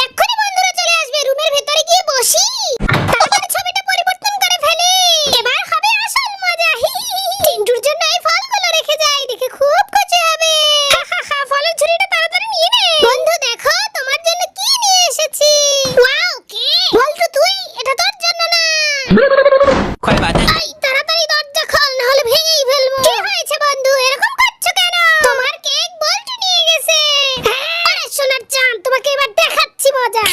এক্ষুনি বন্ধুরা চলে আসবে, রুমের ভেতরে গিয়ে বসি, তারপরে ছবিটা পরিবর্তন করে ফেলি। এবার হবে আসল মজা। টিন্টুর জন্য এই ফলগুলো রেখে যাই, দেখে খুব খুশি হবে। ফলের ঝুড়িটা তাড়াতাড়ি নিয়ে নে। বন্ধু দেখো তোমার জন্য কি নিয়ে এসেছি। ওয়াও, কি বলতো তুই? এটা তোর জন্য না। कोई बात नहीं। এই তাড়াতাড়ি দরজা খোল, না হলে ভেঙেই ফেলবো। কি হয়েছে বন্ধু, এরকম করছো কেন? তোমার কেক বল্টু নিয়ে গেছে। আরে সোনার চাঁদ, তোমাকে এবার দেখাচ্ছি মজা।